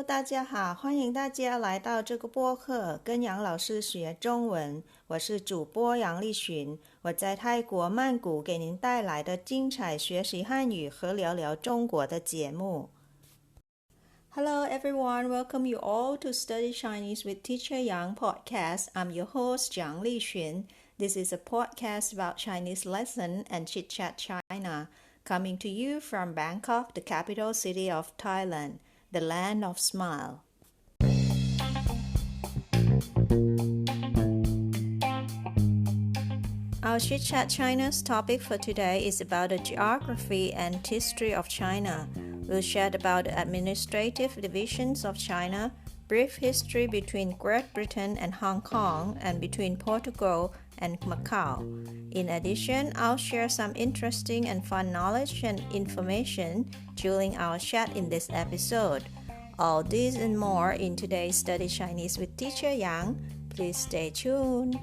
大家好，欢迎大家来到这个播客，跟杨老师学中文。我是主播杨丽群，我在泰国曼谷给您带来的精彩学习汉语和聊聊中国的节目。Hello everyone, welcome you all to Study Chinese with Teacher Yang podcast. I'm your host Yang Li Xun. This is a podcast about Chinese lesson and Chit Chat China, coming to you from Bangkok, the capital city of Thailand, the land of smile. Our Chit Chat China's topic for today is about the geography and history of China. We'll chat about the administrative divisions of China, brief history between Great Britain and Hong Kong, and between Portugal and Macau. In addition, I'll share some interesting and fun knowledge and information during our chat in this episode. All this and more in today's Study Chinese with Teacher Yang. Please stay tuned.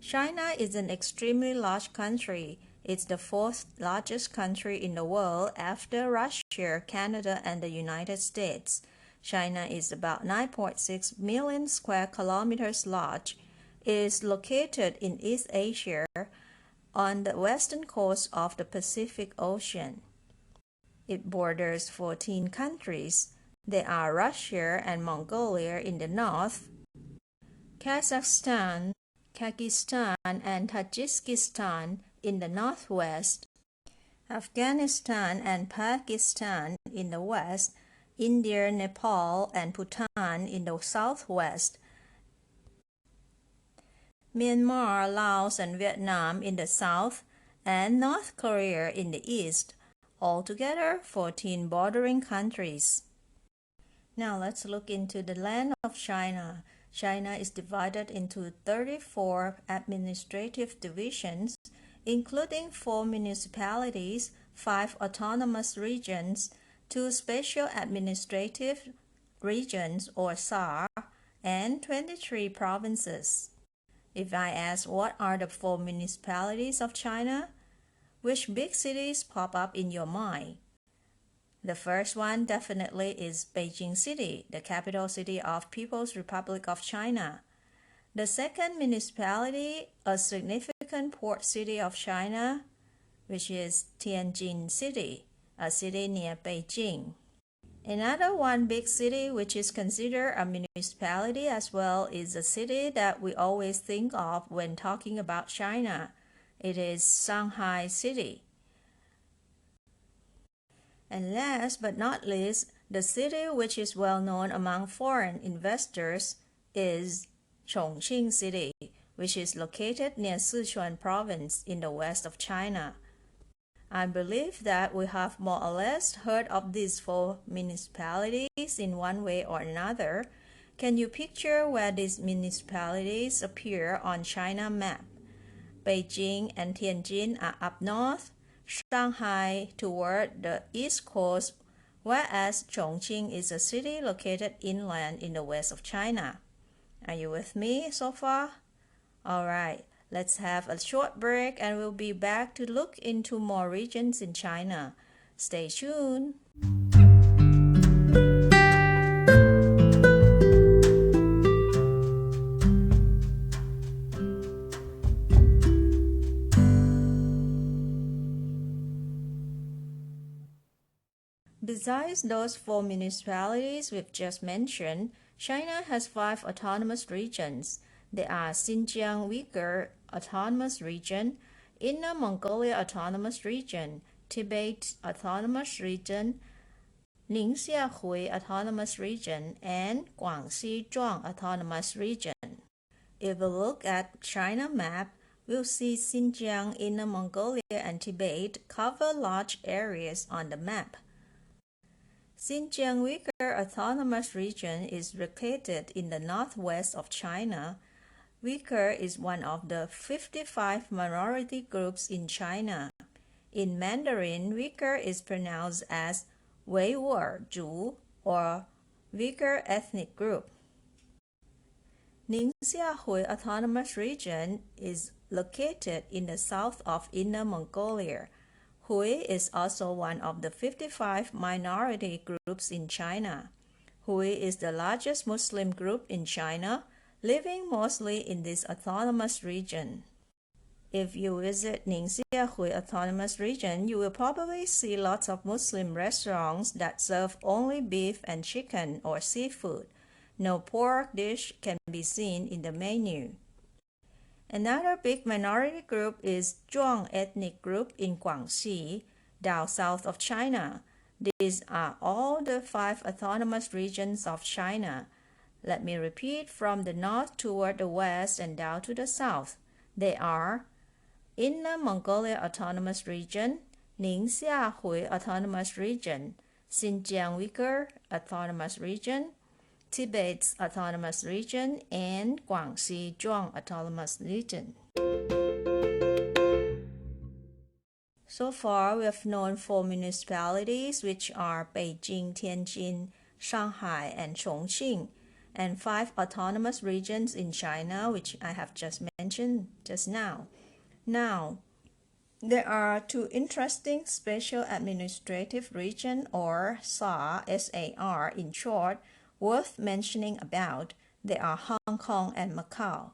China is an extremely large country. It's the fourth largest country in the world after Russia, Canada, and the United States. China is about 9.6 million square kilometers large. It is located in East Asia on the western coast of the Pacific Ocean. It borders 14 countries. They are Russia and Mongolia in the north, Kazakhstan, Kyrgyzstan, and Tajikistan in the northwest, Afghanistan and Pakistan in the west, India, Nepal, and Bhutan in the southwest, Myanmar, Laos, and Vietnam in the south, and North Korea in the east. Altogether, 14 bordering countries. Now let's look into the land of China. China is divided into 34 administrative divisions, including 4 municipalities, 5 autonomous regions, 2 special administrative regions or SAR, and 23 provinces. If I ask what are the 4 municipalities of China, which big cities pop up in your mind? The first one definitely is Beijing City, the capital city of People's Republic of China. The second municipality, a significant port city of China, which is Tianjin City, a city near Beijing. Another one big city which is considered a municipality as well is a city that we always think of when talking about China. It is Shanghai City. And last but not least, the city which is well known among foreign investors is Chongqing City, which is located near Sichuan province in the west of China. I believe that we have more or less heard of these 4 municipalities in one way or another. Can you picture where these municipalities appear on China map? Beijing and Tianjin are up north, Shanghai toward the east coast, whereas Chongqing is a city located inland in the west of China. Are you with me so far? Alright, let's have a short break and we'll be back to look into more regions in China. Stay tuned. Besides those 4 municipalities we've just mentioned, China has 5 autonomous regions. They are Xinjiang Uyghur Autonomous Region, Inner Mongolia Autonomous Region, Tibet Autonomous Region, Ningxia-Hui Autonomous Region, and Guangxi Zhuang Autonomous Region. If we look at China map, we'll see Xinjiang, Inner Mongolia, and Tibet cover large areas on the map. Xinjiang Uyghur Autonomous Region is located in the northwest of China. Uyghur is one of the 55 minority groups in China. In Mandarin, Uyghur is pronounced as Weiwur Zhu or Uyghur ethnic group. Ningxia-Hui Autonomous Region is located in the south of Inner Mongolia. Hui is also one of the 55 minority groups in China. Hui is the largest Muslim group in China, living mostly in this autonomous region. If you visit Ningxia Hui Autonomous Region, you will probably see lots of Muslim restaurants that serve only beef and chicken or seafood. No pork dish can be seen in the menu. Another big minority group is Zhuang ethnic group in Guangxi, down south of China. These are all the 5 autonomous regions of China. Let me repeat from the north toward the west and down to the south. They are Inner Mongolia Autonomous Region, Ningxia Hui Autonomous Region, Xinjiang Uyghur Autonomous Region, Tibet's Autonomous Region, and Guangxi Zhuang Autonomous Region. So far, we have known 4 municipalities, which are Beijing, Tianjin, Shanghai, and Chongqing, and 5 autonomous regions in China, which I have just mentioned just now. Now, there are 2 interesting special administrative regions, or SAR in short, worth mentioning about. They are Hong Kong and Macau.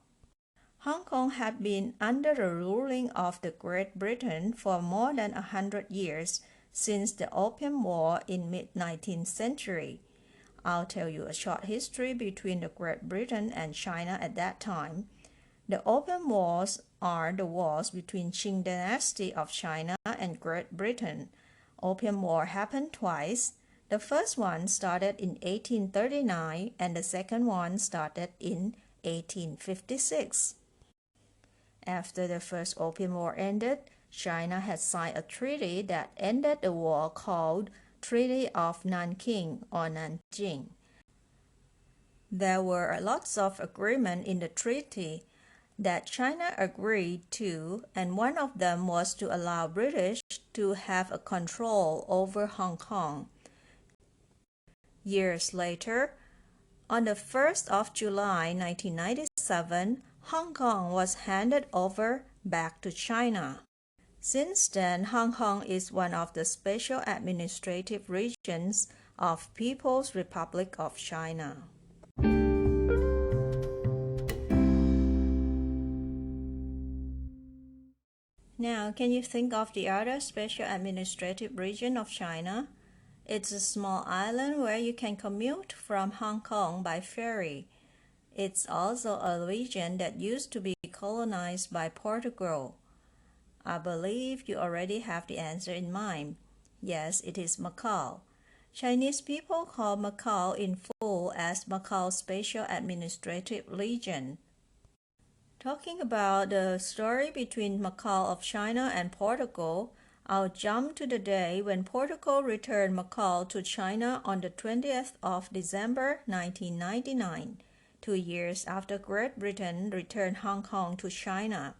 Hong Kong had been under the ruling of the Great Britain for more than 100 years, since the Opium War in mid-19th century. I'll tell you a short history between the Great Britain and China at that time. The Opium Wars are the wars between Qing Dynasty of China and Great Britain. Opium War happened twice. The first one started in 1839 and the second one started in 1856. After the first Opium War ended, China had signed a treaty that ended the war called Treaty of Nanking or Nanjing. There were lots of agreements in the treaty that China agreed to, and one of them was to allow British to have a control over Hong Kong. Years later, on the 1st of July 1997, Hong Kong was handed over back to China. Since then, Hong Kong is one of the special administrative regions of People's Republic of China. Now, can you think of the other special administrative region of China? It's a small island where you can commute from Hong Kong by ferry. It's also a region that used to be colonized by Portugal. I believe you already have the answer in mind. Yes, it is Macau. Chinese people call Macau in full as Macau Special Administrative Region. Talking about the story between Macau of China and Portugal, I'll jump to the day when Portugal returned Macau to China on the 20th of December 1999, 2 years after Great Britain returned Hong Kong to China.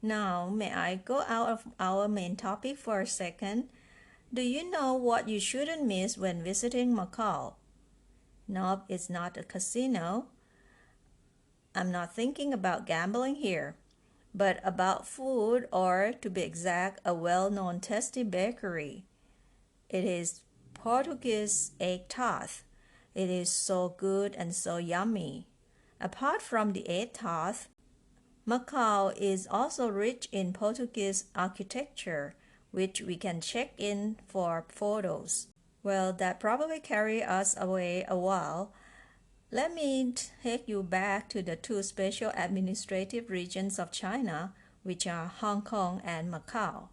Now, may I go out of our main topic for a second? Do you know what you shouldn't miss when visiting Macau? Nope, it's not a casino. I'm not thinking about gambling here, but about food, or to be exact, a well-known tasty bakery. It is Portuguese egg tart. It is so good and so yummy. Apart from the egg tart, Macau is also rich in Portuguese architecture, which we can check in for photos. Well, that probably carry us away a while. Let me take you back to the 2 special administrative regions of China, which are Hong Kong and Macau.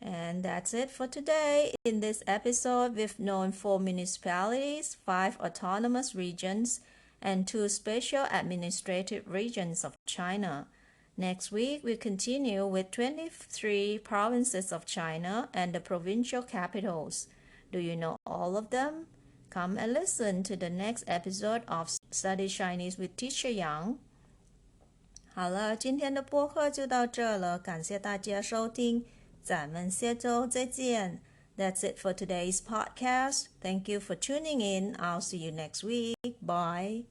And that's it for today. In this episode, we've known 4 municipalities, 5 autonomous regions, and 2 special administrative regions of China. Next week, we continue with 23 provinces of China and the provincial capitals. Do you know all of them? Come and listen to the next episode of Study Chinese with Teacher Yang. 好了，今天的播客就到这了，感谢大家收听，咱们下周再见。That's it for today's podcast. Thank you for tuning in. I'll see you next week. Bye.